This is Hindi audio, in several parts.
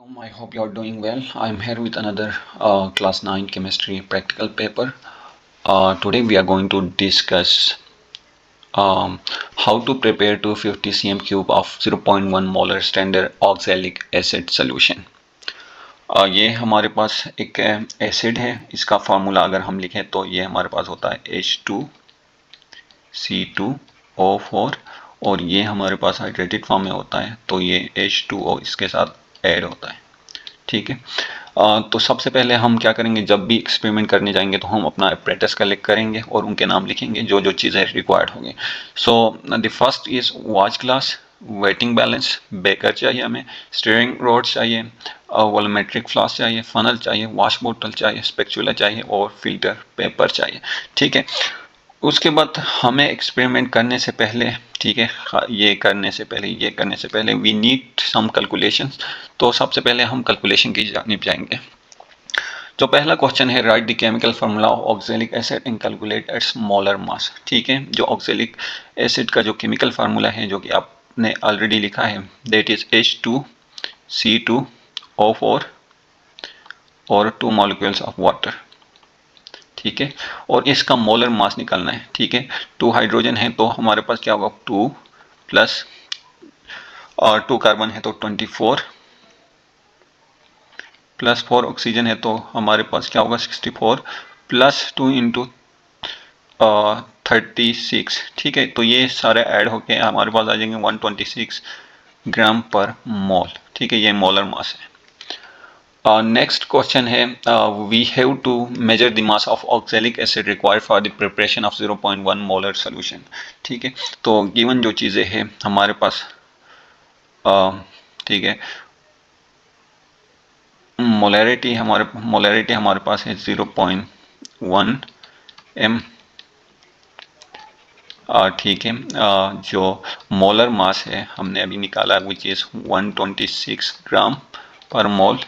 I hope you are doing well. I'm here with another class 9 chemistry practical paper. Today we are going to discuss how to prepare 250 cm cube of 0.1 molar standard oxalic acid solution. ये हमारे पास एक एसिड है, इसका फार्मूला अगर हम लिखें तो ये हमारे पास होता है H2C2O4 और ये हमारे पास हाइड्रेटेड फॉर्म में होता है तो ये H2O इसके साथ ऐड होता है। ठीक है, तो सबसे पहले हम क्या करेंगे, जब भी एक्सपेरिमेंट करने जाएंगे तो हम अपना एपरेटस कलेक्ट करेंगे और उनके नाम लिखेंगे जो जो चीज़ें रिक्वायर्ड होंगे। So the first is watch glass, waiting balance, baker चाहिए हमें, स्टीयरिंग रोड चाहिए, वॉल्यूमेट्रिक फ्लास्क चाहिए, फनल चाहिए, वॉश बोतल चाहिए, स्पेचुला चाहिए और फिल्टर पेपर चाहिए। ठीक है, उसके बाद हमें एक्सपेरिमेंट करने से पहले, ठीक है, ये करने से पहले वी नीड सम कैलकुलेशंस। तो सबसे पहले हम कैलकुलेशन की जानिब जाएंगे। तो पहला क्वेश्चन है, right the chemical formula of oxalic acid and calculate its molar mass. ठीक है, जो ऑक्सैलिक एसिड का जो केमिकल फार्मूला है जो कि आपने ऑलरेडी लिखा है, दैट इज H2C2O4 और 2 मॉलिक्यूल्स ऑफ वाटर। ठीक है, और इसका मोलर मास निकालना है। ठीक है, 2 हाइड्रोजन है तो हमारे पास क्या होगा, 2 प्लस और 2 कार्बन है तो 24 प्लस 4 ऑक्सीजन है तो हमारे पास क्या होगा, 64 प्लस 2 इंटू 36। ठीक है, तो ये सारे ऐड होके हमारे पास आ जाएंगे 126 ग्राम पर मोल। ठीक है, ये मोलर मास है। नेक्स्ट क्वेश्चन है, we have to measure the mass of oxalic acid required for the preparation of 0.1 molar solution. ठीक है, तो गिवन जो चीज़ें हैं हमारे पास, ठीक है, मोलैरिटी हमारे पास है 0.1 m। ठीक है, जो मोलर मास है हमने अभी निकाला विच इज़ 126 ग्राम पर मोल,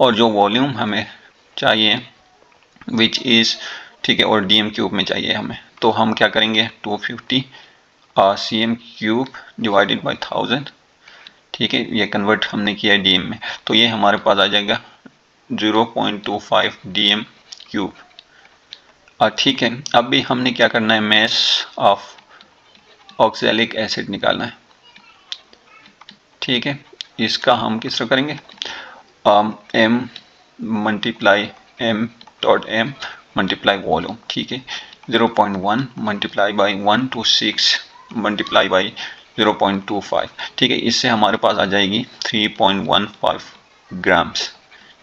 और जो वॉल्यूम हमें चाहिए विच इज़, ठीक है, और डीएम क्यूब में चाहिए हमें, तो हम क्या करेंगे, 250 cm क्यूब डिवाइडेड बाई 1000। ठीक है, ये कन्वर्ट हमने किया है डीएम में, तो ये हमारे पास आ जाएगा 0.25 डीएम क्यूब। ठीक है, अब भी हमने क्या करना है, मास ऑफ ऑक्सैलिक एसिड निकालना है। ठीक है, इसका हम किस तरह करेंगे, m multiply m dot m multiply volume. ठीक है, 0.1 मल्टीप्लाई बाई 126 मल्टीप्लाई बाई 0.25। ठीक है, इससे हमारे पास आ जाएगी 3.15 ग्राम्स।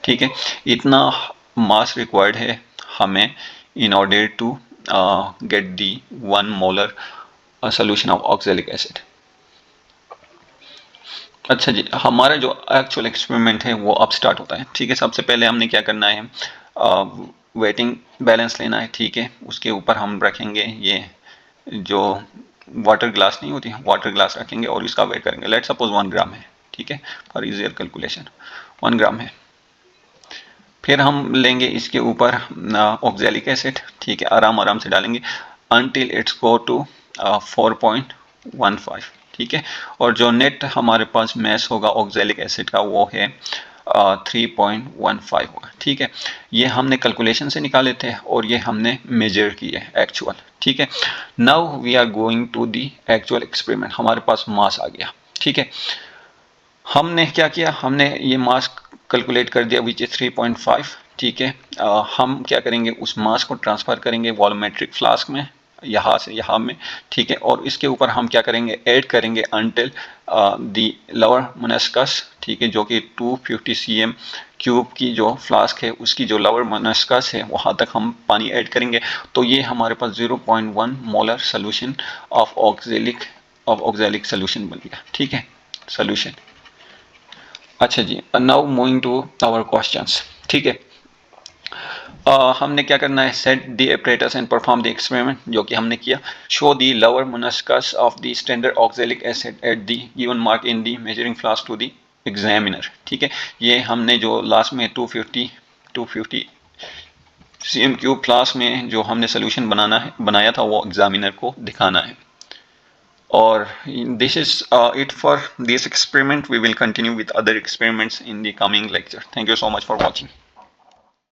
ठीक है, इतना मास रिक्वायर्ड है हमें in order to get the 1 molar solution of oxalic acid. अच्छा जी, हमारा जो एक्चुअल एक्सपेरिमेंट है वो अब स्टार्ट होता है। ठीक है, सबसे पहले हमने क्या करना है, वेटिंग बैलेंस लेना है। ठीक है, उसके ऊपर हम रखेंगे ये जो वाटर ग्लास नहीं होती, वाटर ग्लास रखेंगे और इसका वेट करेंगे। लेट सपोज 1 ग्राम है। ठीक है, फॉर इजियर कैलकुलेशन 1 ग्राम है। फिर हम लेंगे इसके ऊपर ऑक्सैलिक एसिड। ठीक है, आराम आराम से डालेंगे अनटिल इट्स गो टू 4.15। ठीक है, और जो नेट हमारे पास मैस होगा ऑक्सैलिक एसिड का वो है 3.15 होगा। ठीक है, ये हमने कैलकुलेशन से निकाले थे और ये हमने मेजर किए एक्चुअल। ठीक है, now we are going to the actual experiment. हमारे पास मास आ गया। ठीक है, हमने क्या किया, हमने ये मास कैलकुलेट कर दिया विच इज 3.5। ठीक है, हम क्या करेंगे, उस मास को ट्रांसफर करेंगे वॉल्यूमेट्रिक फ्लास्क में, यहाँ से यहाँ में। ठीक है, और इसके ऊपर हम क्या करेंगे, ऐड करेंगे अनटिल दी लोअर मेनिस्कस। ठीक है, जो कि 250 cm क्यूब की जो फ्लास्क है उसकी जो लोअर मेनिस्कस है वहाँ तक हम पानी ऐड करेंगे। तो ये हमारे पास 0.1 molar solution of oxalic solution बन गया। ठीक है, सोल्यूशन। अच्छा जी, now moving to our questions. ठीक है, हमने क्या करना है, set the apparatus and perform the experiment, जो कि हमने किया। Show the lower meniscus of the standard oxalic acid at the given mark in the measuring flask to the examiner. ठीक है, ये हमने जो लास्ट में 250 cm क्यूब फ्लास्क में जो हमने सोल्यूशन बनाया था वो एग्जामिनर को दिखाना है। और this is it for this experiment. We will continue with other experiments in the coming lecture. Thank you so much for watching.